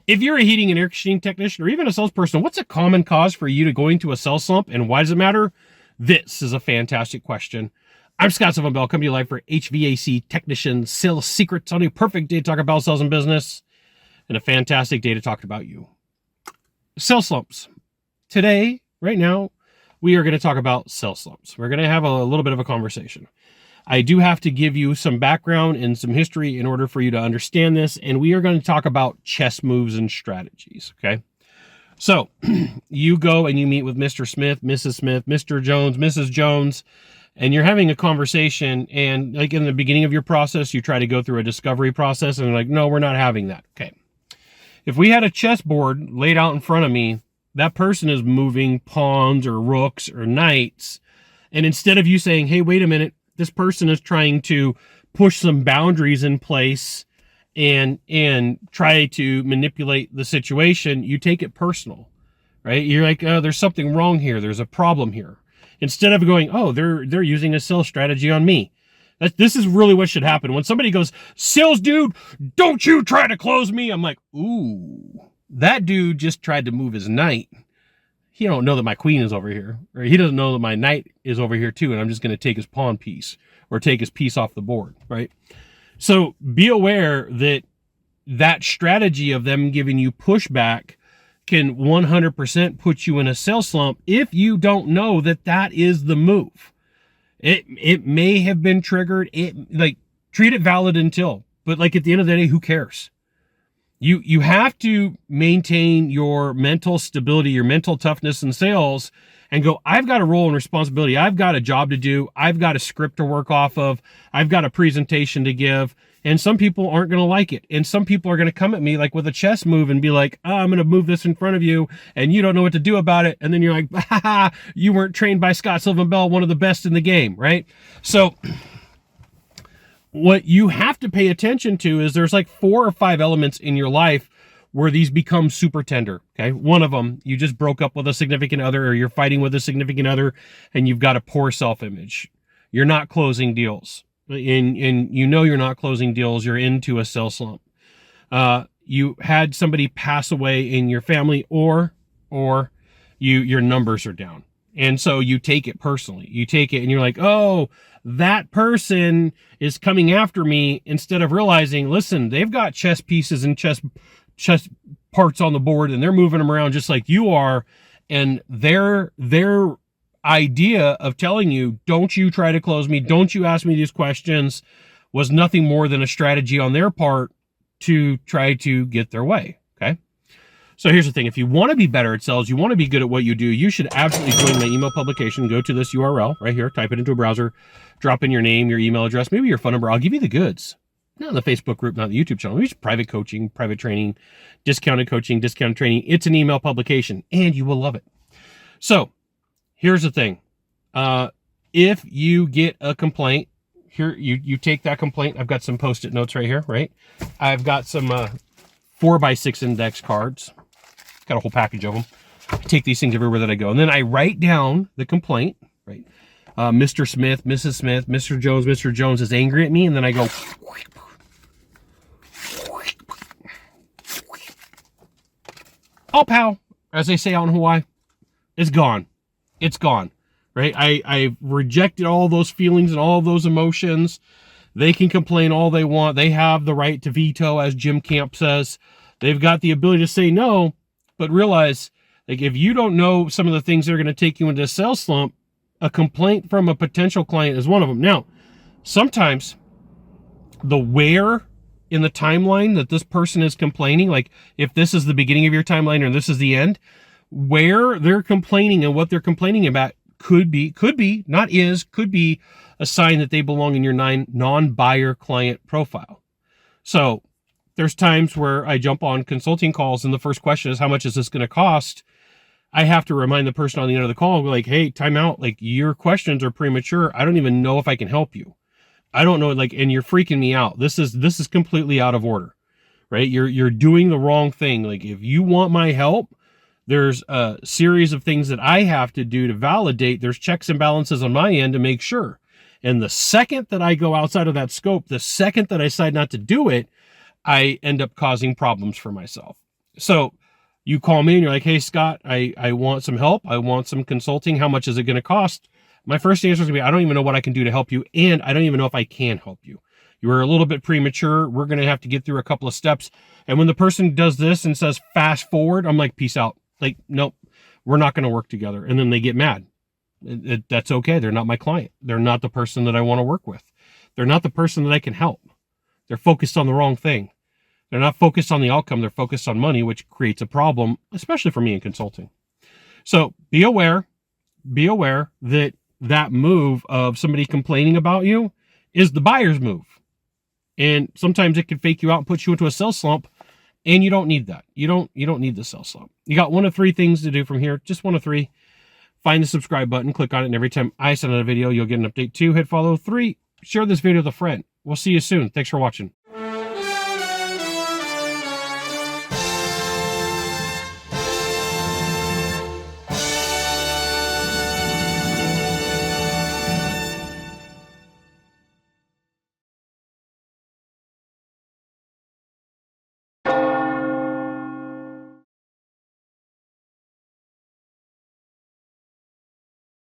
If you're a heating and air conditioning technician or even a salesperson, what's a common cause for you to go into a sales slump, and why does it matter? This is a fantastic question. I'm Scott Sylvan Bell, coming to you live for HVAC technician sales secrets on a perfect day to talk about sales and business, and a fantastic day to talk about you. Sales slumps. Today, right now, we are going to talk about sales slumps. We're going to have a little bit of a conversation. I do have to give you some background and some history in order for you to understand this, and we are going to talk about chess moves and strategies, okay? So, you go and you meet with Mr. Smith, Mr. Jones, Mrs. Jones, and you're having a conversation, and like in the beginning of your process, you try to go through a discovery process, and they're like, no, we're not having that, okay? If we had a chessboard laid out in front of me, that person is moving pawns or rooks or knights, and instead of you saying, hey, wait a minute, this person is trying to push some boundaries in place and try to manipulate the situation, you take it personal, right? You're like, oh, there's something wrong here. There's a problem here. Instead of going, oh, they're using a sales strategy on me. This is really what should happen. When somebody goes, sales dude, don't you try to close me. I'm like, ooh, that dude just tried to move his knight. He don't know that my queen is over here, or he doesn't know that my knight is over here too, and I'm just going to take his pawn piece or take his piece off the board, right? So be aware that that strategy of them giving you pushback can 100% put you in a sales slump if you don't know that that is the move. It may have been triggered. Treat it valid until, but like at the end of the day, who cares? You have to maintain your mental stability, your mental toughness in sales, and go, I've got a role and responsibility. I've got a job to do. I've got a script to work off of. I've got a presentation to give. And some people aren't going to like it. And some people are going to come at me like with a chess move and be like, oh, I'm going to move this in front of you, and you don't know what to do about it. And then you're like, ha ha, you weren't trained by Scott Sylvan Bell, one of the best in the game, right? So what you have to pay attention to is there's like 4 or 5 elements in your life where these become super tender, okay? One of them, you just broke up with a significant other, or you're fighting with a significant other, and you've got a poor self-image. You're not closing deals. And you know you're not closing deals. You're into a sales slump. You had somebody pass away in your family, or your numbers are down. And so you take it personally. You take it and you're like, oh, that person is coming after me, instead of realizing, listen, they've got chess pieces and chess parts on the board, and they're moving them around just like you are. And their idea of telling you, don't you try to close me, don't you ask me these questions, was nothing more than a strategy on their part to try to get their way, okay? So here's the thing. If you want to be better at sales, you want to be good at what you do, you should absolutely join my email publication. Go to this URL right here, type it into a browser, drop in your name, your email address, maybe your phone number. I'll give you the goods. Not in the Facebook group, not the YouTube channel. Maybe just private coaching, private training, discounted coaching, discounted training. It's an email publication, and you will love it. So here's the thing. If you get a complaint, here you take that complaint. I've got some Post-it notes right here, right? I've got some 4x6 index cards. Got a whole package of them. I take these things everywhere that I go. And then I write down the complaint, right? Mr. Smith, Mrs. Smith, Mr. Jones, Mr. Jones is angry at me. And then I go, oh, pow, as they say out in Hawaii, it's gone. It's gone, right? I've rejected all those feelings and all those emotions. They can complain all they want. They have the right to veto, as Jim Camp says. They've got the ability to say no, but realize, like, if you don't know some of the things that are going to take you into a sales slump, a complaint from a potential client is one of them. Now, sometimes the where in the timeline that this person is complaining, like if this is the beginning of your timeline or this is the end, where they're complaining and what they're complaining about could be a sign that they belong in your non-buyer client profile. So there's times where I jump on consulting calls and the first question is, how much is this going to cost? I have to remind the person on the end of the call, like, hey, time out. Like, your questions are premature. I don't even know if I can help you. I don't know, like, and you're freaking me out. This is completely out of order, right? You're doing the wrong thing. Like, if you want my help, there's a series of things that I have to do to validate. There's checks and balances on my end to make sure. And the second that I go outside of that scope, the second that I decide not to do it, I end up causing problems for myself. So you call me and you're like, hey, Scott, I want some help. I want some consulting. How much is it going to cost? My first answer is going to be, I don't even know what I can do to help you. And I don't even know if I can help you. You were a little bit premature. We're going to have to get through a couple of steps. And when the person does this and says, fast forward, I'm like, peace out. Like, nope, we're not going to work together. And then they get mad. That's okay. They're not my client. They're not the person that I want to work with. They're not the person that I can help. They're focused on the wrong thing. They're not focused on the outcome. They're focused on money, which creates a problem, especially for me in consulting. So be aware that that move of somebody complaining about you is the buyer's move. And sometimes it can fake you out and put you into a sell slump, and you don't need that. You don't need the sell slump. You got one of three things to do from here. Just one of three. Find the subscribe button, click on it, and every time I send out a video, you'll get an update. 2, hit follow. 3, share this video with a friend. We'll see you soon. Thanks for watching.